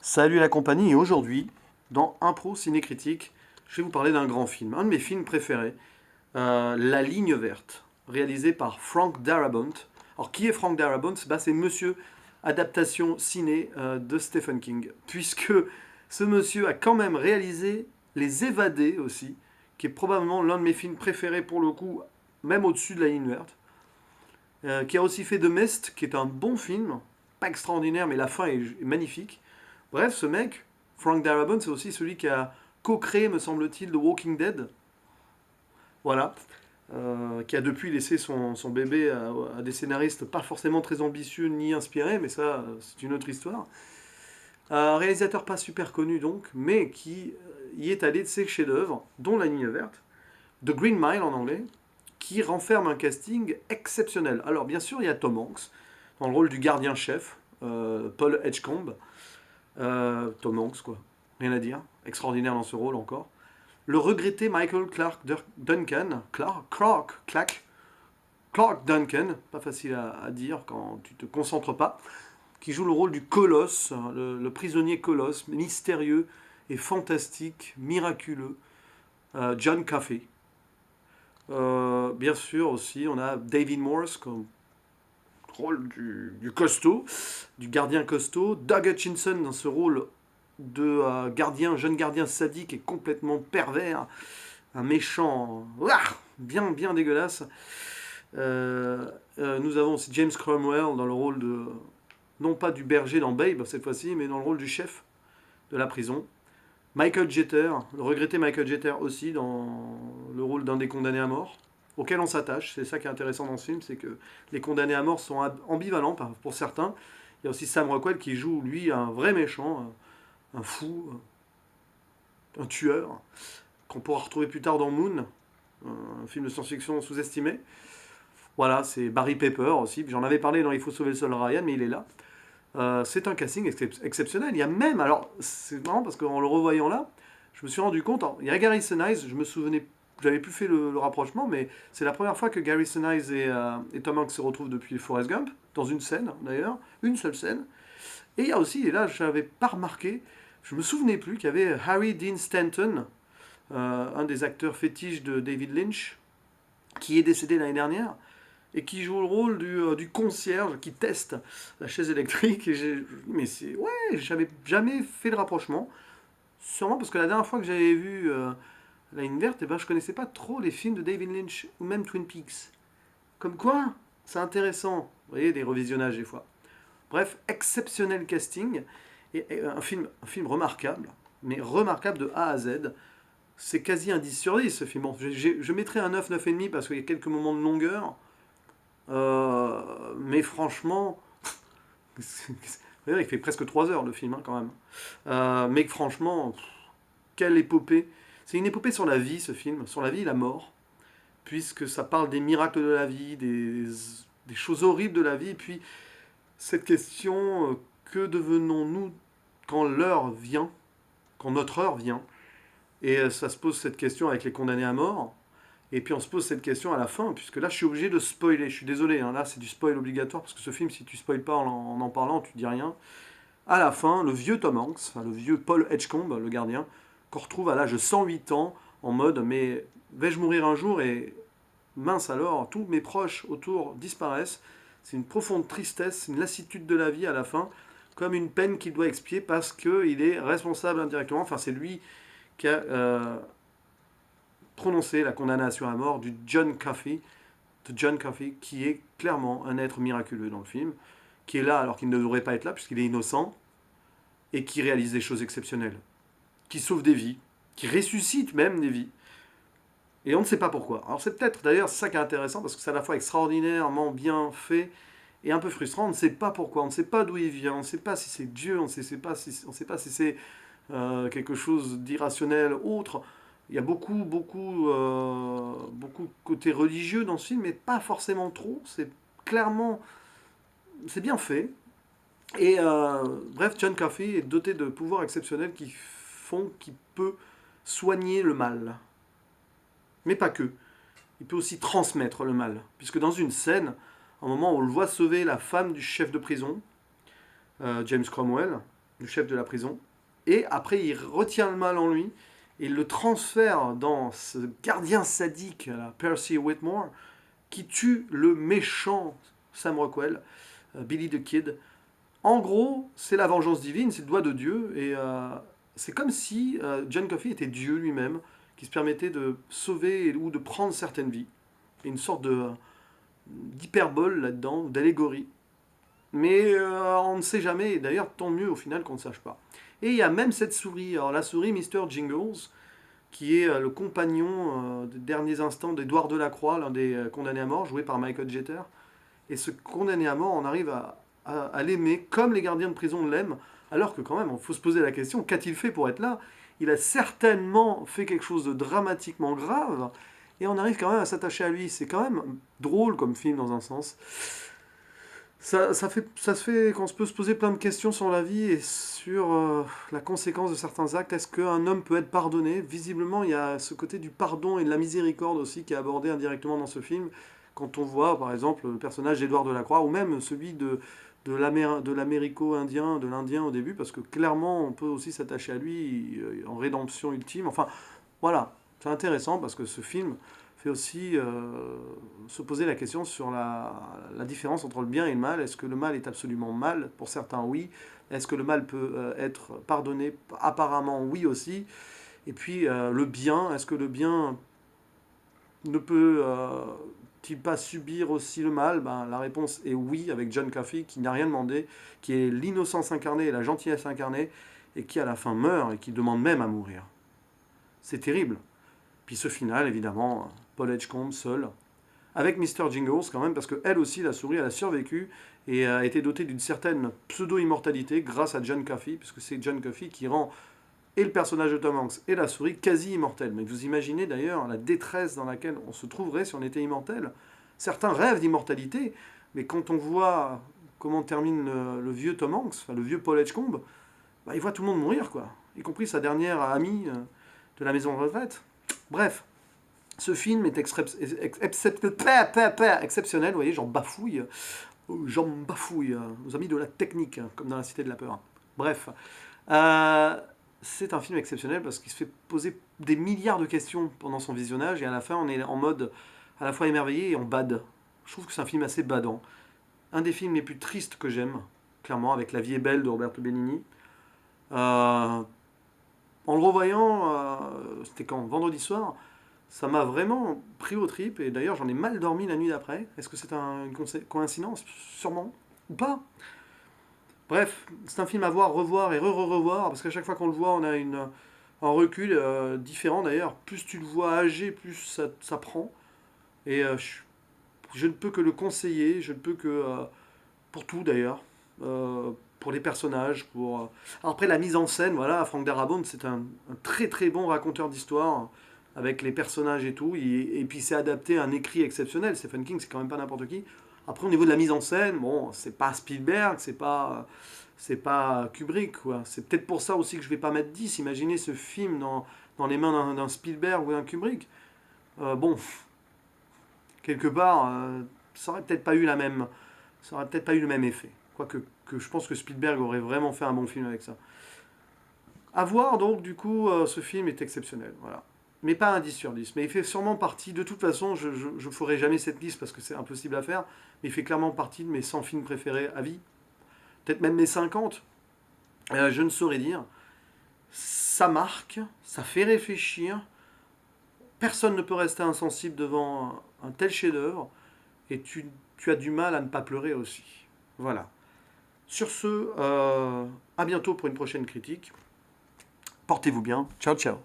Salut la compagnie, et aujourd'hui, dans Impro Ciné Critique, je vais vous parler d'un grand film, un de mes films préférés, La Ligne Verte, réalisé par Frank Darabont. Alors qui est Frank Darabont? C'est monsieur adaptation ciné de Stephen King, puisque ce monsieur a quand même réalisé Les Évadés aussi, qui est probablement l'un de mes films préférés pour le coup, même au-dessus de La Ligne Verte, qui a aussi fait The Mist, qui est un bon film, pas extraordinaire, mais la fin est magnifique. Bref, ce mec, Frank Darabont, c'est aussi celui qui a co-créé, me semble-t-il, The Walking Dead. Voilà. Qui a depuis laissé son bébé à des scénaristes pas forcément très ambitieux ni inspirés, mais ça, c'est une autre histoire. Un réalisateur pas super connu donc, mais qui y est allé de ses chefs-d'œuvre, dont La Ligne Verte, The Green Mile en anglais, qui renferme un casting exceptionnel. Alors, bien sûr, il y a Tom Hanks, dans le rôle du gardien-chef, Paul Edgecombe. Tom Hanks, quoi. Rien à dire. Extraordinaire dans ce rôle encore. Le regretté Michael Clark Duncan. Clark Duncan. Pas facile à dire quand tu te concentres pas. Qui joue le rôle du colosse, le prisonnier colosse, mystérieux et fantastique, miraculeux. John Coffey. Bien sûr aussi, on a David Morse comme rôle du costaud, du gardien costaud. Doug Hutchinson dans ce rôle de jeune gardien sadique et complètement pervers, un méchant bien dégueulasse. Nous avons aussi James Cromwell dans le rôle de, non pas du berger dans Babe cette fois-ci, mais dans le rôle du chef de la prison. Michael Jeter, le regretté Michael Jeter aussi dans le rôle d'un des condamnés à mort, auquel on s'attache. C'est ça qui est intéressant dans ce film, c'est que les condamnés à mort sont ambivalents pour certains. Il y a aussi Sam Rockwell qui joue, lui, un vrai méchant, un fou, un tueur, qu'on pourra retrouver plus tard dans Moon, un film de science-fiction sous-estimé. Voilà, c'est Barry Pepper aussi. J'en avais parlé dans Il faut sauver le soldat Ryan, mais il est là. C'est un casting exceptionnel. Il y a même, alors c'est marrant parce qu'en le revoyant là, je me suis rendu compte, il y a Gary Sinise, je me souvenais, j'avais plus fait le rapprochement, mais c'est la première fois que Gary Sinise et Tom Hanks se retrouvent depuis Forrest Gump, dans une scène d'ailleurs, une seule scène. Et il y a aussi, et là je n'avais pas remarqué, je me souvenais plus qu'il y avait Harry Dean Stanton, un des acteurs fétiches de David Lynch, qui est décédé l'année dernière, et qui joue le rôle du concierge qui teste la chaise électrique. Mais c'est. Ouais, j'avais jamais fait le rapprochement. Sûrement parce que la dernière fois que j'avais vu La Ligne Verte, eh ben, je connaissais pas trop les films de David Lynch, ou même Twin Peaks. Comme quoi, c'est intéressant. Vous voyez, des revisionnages des fois. Bref, exceptionnel casting. Et un film remarquable, mais remarquable de A à Z. C'est quasi un 10 sur 10 ce film. Bon, je mettrais un 9, 9,5 parce qu'il y a quelques moments de longueur. Mais franchement, il fait presque 3 heures le film hein, quand même. Mais franchement, quelle épopée. C'est une épopée sur la vie ce film, sur la vie et la mort, puisque ça parle des miracles de la vie, des choses horribles de la vie, et puis cette question, que devenons-nous quand l'heure vient, quand notre heure vient, et ça se pose cette question avec les condamnés à mort. Et puis on se pose cette question à la fin, puisque là je suis obligé de spoiler. Je suis désolé, hein, là c'est du spoil obligatoire, parce que ce film, si tu spoiles pas en parlant, tu dis rien. À la fin, le vieux Tom Hanks, enfin, le vieux Paul Edgecombe, le gardien, qu'on retrouve à l'âge de 108 ans, en mode mais vais-je mourir un jour? Et mince alors, tous mes proches autour disparaissent. C'est une profonde tristesse, une lassitude de la vie à la fin, comme une peine qu'il doit expier parce qu'il est responsable indirectement. Enfin, c'est lui qui a prononcé la condamnation à mort de John Coffey, qui est clairement un être miraculeux dans le film, qui est là alors qu'il ne devrait pas être là puisqu'il est innocent, et qui réalise des choses exceptionnelles, qui sauve des vies, qui ressuscite même des vies. Et on ne sait pas pourquoi. Alors c'est peut-être d'ailleurs ça qui est intéressant, parce que c'est à la fois extraordinairement bien fait et un peu frustrant. On ne sait pas pourquoi, on ne sait pas d'où il vient, on ne sait pas si c'est Dieu, on ne sait pas si c'est quelque chose d'irrationnel, autre. Il y a beaucoup de côté religieux dans ce film, mais pas forcément trop. C'est clairement, c'est bien fait. Et bref, John Coffey est doté de pouvoirs exceptionnels qui font qu'il peut soigner le mal. Mais pas que. Il peut aussi transmettre le mal. Puisque dans une scène, à un moment où on le voit sauver la femme du chef de prison, James Cromwell, du chef de la prison. Et après, il retient le mal en lui, et il le transfère dans ce gardien sadique, là, Percy Whitmore, qui tue le méchant Sam Rockwell, Billy the Kid. En gros, c'est la vengeance divine, c'est le doigt de Dieu, et c'est comme si John Coffey était Dieu lui-même, qui se permettait de sauver ou de prendre certaines vies. Il y a une sorte d'hyperbole là-dedans, d'allégorie. Mais on ne sait jamais, et d'ailleurs, tant mieux au final qu'on ne sache pas. Et il y a même cette souris, alors la souris Mr. Jingles, qui est le compagnon des derniers instants d'Édouard Delacroix, l'un des condamnés à mort, joué par Michael Jeter. Et ce condamné à mort, on arrive à l'aimer comme les gardiens de prison l'aiment, alors que quand même, il faut se poser la question, qu'a-t-il fait pour être là? Il a certainement fait quelque chose de dramatiquement grave, et on arrive quand même à s'attacher à lui. C'est quand même drôle comme film dans un sens. Ça se fait qu'on se peut se poser plein de questions sur la vie et sur la conséquence de certains actes. Est-ce qu'un homme peut être pardonné? Visiblement, il y a ce côté du pardon et de la miséricorde aussi qui est abordé indirectement dans ce film. Quand on voit, par exemple, le personnage d'Édouard Delacroix, ou même celui de l'Américo-Indien, de l'Indien au début, parce que clairement, on peut aussi s'attacher à lui en rédemption ultime. Enfin, voilà, c'est intéressant parce que ce film fait aussi se poser la question sur la différence entre le bien et le mal. Est-ce que le mal est absolument mal? Pour certains, oui. Est-ce que le mal peut être pardonné? Apparemment, oui aussi. Et puis, le bien, est-ce que le bien ne peut-il pas subir aussi le mal? Ben, la réponse est oui, avec John Coffey, qui n'a rien demandé, qui est l'innocence incarnée et la gentillesse incarnée, et qui à la fin meurt et qui demande même à mourir. C'est terrible. Puis ce final, évidemment, Paul Edgecombe seul, avec Mr. Jingles quand même, parce qu'elle aussi, la souris, elle a survécu et a été dotée d'une certaine pseudo-immortalité grâce à John Coffey, puisque c'est John Coffey qui rend et le personnage de Tom Hanks et la souris quasi immortels. Mais vous imaginez d'ailleurs la détresse dans laquelle on se trouverait si on était immortel. Certains rêvent d'immortalité, mais quand on voit comment termine le vieux Tom Hanks, enfin le vieux Paul Edgecombe, bah, il voit tout le monde mourir, quoi, y compris sa dernière amie de la maison de retraite. Bref, ce film est exceptionnel, vous voyez, j'en bafouille, aux amis de la technique, comme dans La Cité de la Peur. Bref, c'est un film exceptionnel parce qu'il se fait poser des milliards de questions pendant son visionnage et à la fin on est en mode à la fois émerveillé et en bad. Je trouve que c'est un film assez badant. Un des films les plus tristes que j'aime, clairement, avec La vie est belle de Roberto Benigni. En le revoyant, c'était quand? Vendredi soir, ça m'a vraiment pris aux tripes et d'ailleurs j'en ai mal dormi la nuit d'après. Est-ce que c'est une coïncidence? Sûrement. Ou pas? Bref, c'est un film à voir, revoir et re-revoir, parce qu'à chaque fois qu'on le voit, on a un recul différent d'ailleurs. Plus tu le vois âgé, plus ça prend. Et je ne peux que le conseiller, je ne peux que... pour tout d'ailleurs. Pour les personnages, Alors après la mise en scène, voilà, Frank Darabont, c'est un très très bon raconteur d'histoire, avec les personnages et tout, et puis c'est adapté à un écrit exceptionnel. Stephen King, c'est quand même pas n'importe qui. Après, au niveau de la mise en scène, bon, c'est pas Spielberg, c'est pas Kubrick, quoi. C'est peut-être pour ça aussi que je vais pas mettre 10. Imaginez ce film dans les mains d'un Spielberg ou d'un Kubrick. Bon, quelque part, ça aurait peut-être pas eu ça aurait peut-être pas eu le même effet. Quoique que je pense que Spielberg aurait vraiment fait un bon film avec ça. À voir, donc, du coup, ce film est exceptionnel, voilà. Mais pas un 10 sur 10. Mais il fait sûrement partie, de toute façon, je ne ferai jamais cette liste parce que c'est impossible à faire, mais il fait clairement partie de mes 100 films préférés à vie. Peut-être même mes 50. Je ne saurais dire. Ça marque, ça fait réfléchir. Personne ne peut rester insensible devant un tel chef-d'œuvre. Et tu as du mal à ne pas pleurer aussi. Voilà. Sur ce, à bientôt pour une prochaine critique. Portez-vous bien. Ciao, ciao.